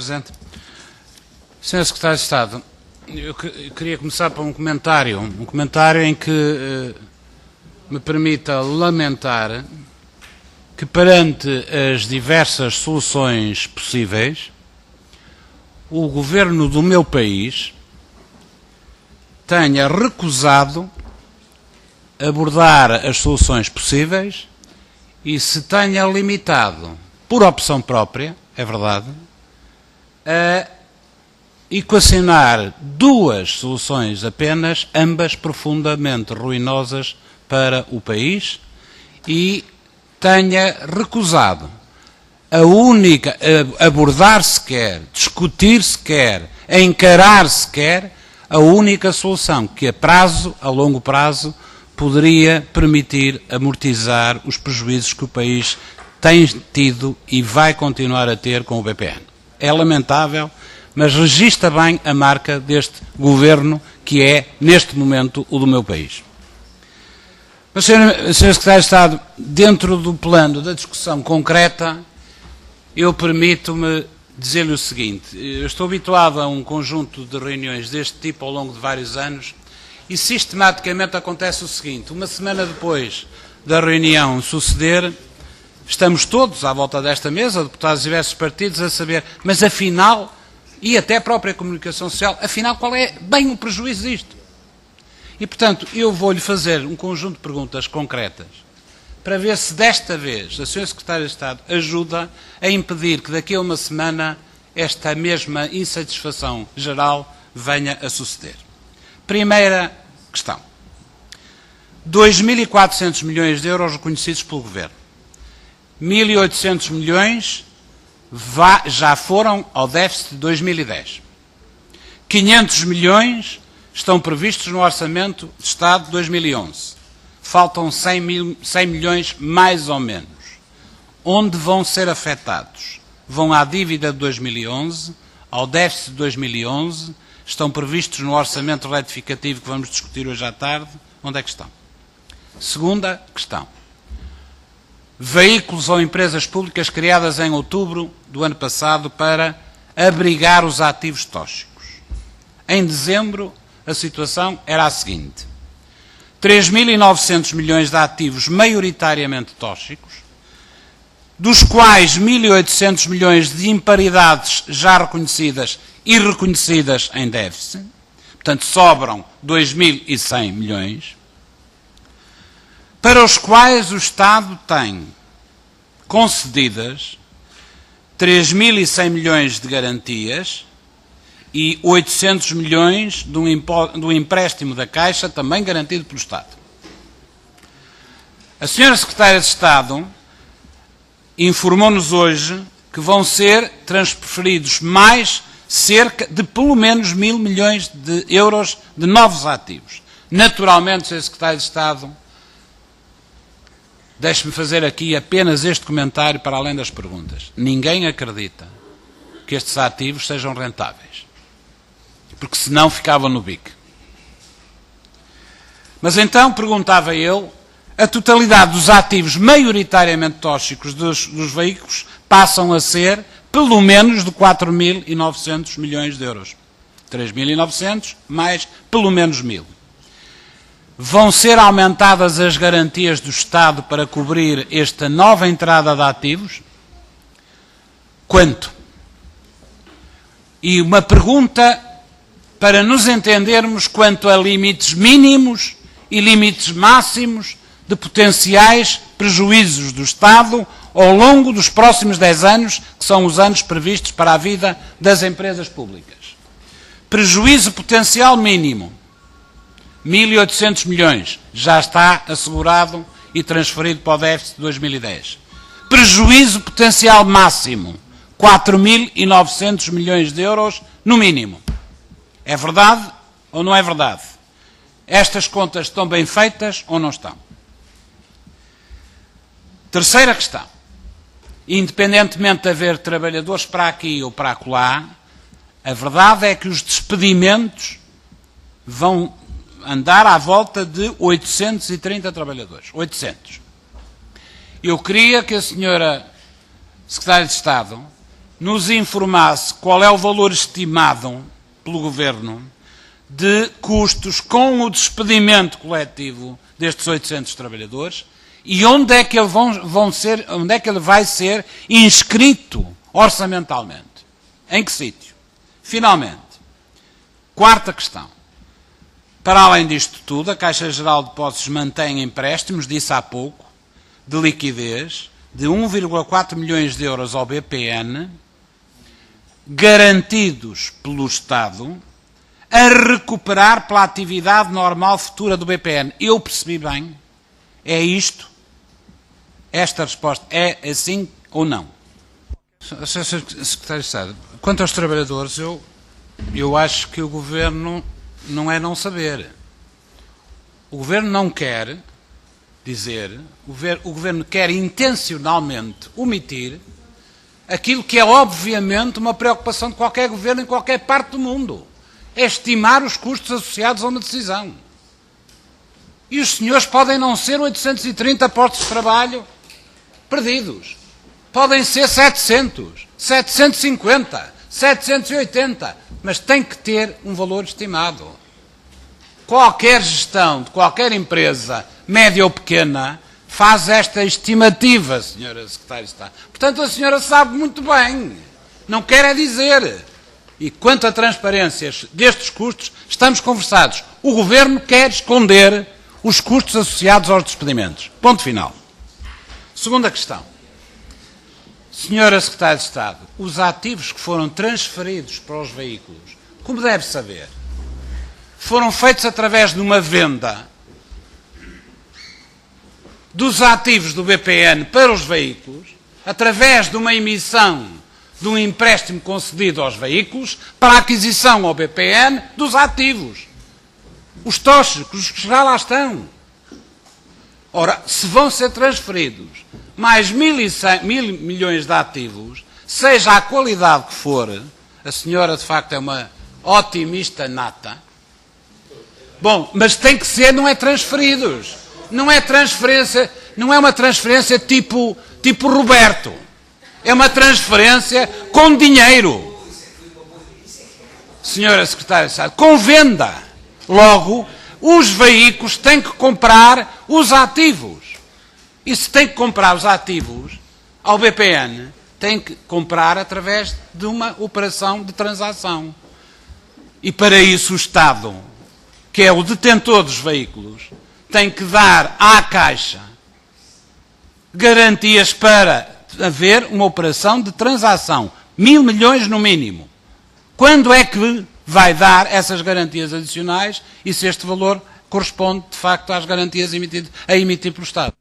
Presidente. Sr. Secretário de Estado, eu queria começar por um comentário em que me permita lamentar que, perante as diversas soluções possíveis, o Governo do meu país tenha recusado abordar as soluções possíveis e se tenha limitado, por opção própria, é verdade, a equacionar duas soluções apenas, ambas profundamente ruinosas para o país, e tenha recusado abordar sequer, discutir sequer, encarar sequer a única solução que a longo prazo, poderia permitir amortizar os prejuízos que o país tem tido e vai continuar a ter com o BPN. É lamentável, mas registra bem a marca deste governo, que é, neste momento, o do meu país. Mas, Sr. Secretário de Estado, dentro do plano da discussão concreta, eu permito-me dizer-lhe o seguinte: eu estou habituado a um conjunto de reuniões deste tipo ao longo de vários anos e sistematicamente acontece o seguinte: uma semana depois da reunião suceder, estamos todos à volta desta mesa, deputados de diversos partidos, a saber, mas afinal, e até a própria comunicação social, afinal qual é bem o prejuízo disto? E, portanto, eu vou-lhe fazer um conjunto de perguntas concretas para ver se desta vez a Sra. Secretária de Estado ajuda a impedir que daqui a uma semana esta mesma insatisfação geral venha a suceder. Primeira questão. 2.400 milhões de euros reconhecidos pelo Governo. 1.800 milhões já foram ao déficit de 2010. 500 milhões estão previstos no Orçamento de Estado de 2011. Faltam 100 milhões mais ou menos. Onde vão ser afetados? Vão à dívida de 2011, ao déficit de 2011, estão previstos no Orçamento retificativo que vamos discutir hoje à tarde. Onde é que estão? Segunda questão. Veículos ou empresas públicas criadas em outubro do ano passado para abrigar os ativos tóxicos. Em dezembro, a situação era a seguinte: 3.900 milhões de ativos maioritariamente tóxicos, dos quais 1.800 milhões de imparidades já reconhecidas e reconhecidas em déficit, portanto sobram 2.100 milhões, para os quais o Estado tem concedidas 3.100 milhões de garantias e 800 milhões do empréstimo da Caixa, também garantido pelo Estado. A Sra. Secretária de Estado informou-nos hoje que vão ser transferidos mais cerca de pelo menos 1.000 milhões de euros de novos ativos. Naturalmente, Sr. Secretário de Estado, deixe-me fazer aqui apenas este comentário para além das perguntas. Ninguém acredita que estes ativos sejam rentáveis, porque senão ficavam no BIC. Mas então, perguntava eu, a totalidade dos ativos maioritariamente tóxicos dos veículos passam a ser pelo menos de 4.900 milhões de euros. 3.900 mais pelo menos 1.000. Vão ser aumentadas as garantias do Estado para cobrir esta nova entrada de ativos? Quanto? E uma pergunta para nos entendermos quanto a limites mínimos e limites máximos de potenciais prejuízos do Estado ao longo dos próximos 10 anos, que são os anos previstos para a vida das empresas públicas. Prejuízo potencial mínimo, 1.800 milhões, já está assegurado e transferido para o déficit de 2010. Prejuízo potencial máximo, 4.900 milhões de euros, no mínimo. É verdade ou não é verdade? Estas contas estão bem feitas ou não estão? Terceira questão. Independentemente de haver trabalhadores para aqui ou para acolá, a verdade é que os despedimentos vão andar à volta de 830 trabalhadores. 800. Eu queria que a Sra. Secretária de Estado nos informasse qual é o valor estimado pelo Governo de custos com o despedimento coletivo destes 800 trabalhadores e onde é que ele vai ser inscrito orçamentalmente. Em que sítio? Finalmente, quarta questão. Para além disto tudo, a Caixa Geral de Depósitos mantém empréstimos, disse há pouco, de liquidez de 1,4 milhões de euros ao BPN, garantidos pelo Estado, a recuperar pela atividade normal futura do BPN. Eu percebi bem? É isto? Esta resposta é assim ou não? Sr. Secretário de Estado, quanto aos trabalhadores, eu acho que o Governo não é não saber. O Governo não quer dizer, o Governo quer intencionalmente omitir aquilo que é obviamente uma preocupação de qualquer Governo em qualquer parte do mundo. É estimar os custos associados a uma decisão. E os senhores podem não ser 830 postos de trabalho perdidos. Podem ser 700, 750, 780, mas tem que ter um valor estimado. Qualquer gestão de qualquer empresa, média ou pequena, faz esta estimativa, Sra. Secretária de Estado. Portanto, a senhora sabe muito bem. Não quer é dizer. E quanto a transparências destes custos, estamos conversados. O Governo quer esconder os custos associados aos despedimentos. Ponto final. Segunda questão. Senhora Secretária de Estado, os ativos que foram transferidos para os veículos, como deve saber, foram feitos através de uma venda dos ativos do BPN para os veículos, através de uma emissão de um empréstimo concedido aos veículos para a aquisição ao BPN dos ativos. Os tóxicos que já lá estão. Ora, se vão ser transferidos mais 1.100 milhões de ativos, seja a qualidade que for, a senhora de facto é uma otimista nata. Bom, mas tem que ser, não é transferidos. Não é transferência, não é uma transferência tipo Roberto. É uma transferência com dinheiro. Senhora Secretária de Estado, com venda. Logo, os veículos têm que comprar os ativos. E se tem que comprar os ativos ao BPN, tem que comprar através de uma operação de transação. E para isso o Estado, que é o detentor dos veículos, tem que dar à Caixa garantias para haver uma operação de transação. 1.000 milhões no mínimo. Quando é que vai dar essas garantias adicionais e se este valor corresponde, de facto, às garantias a emitir pelo Estado?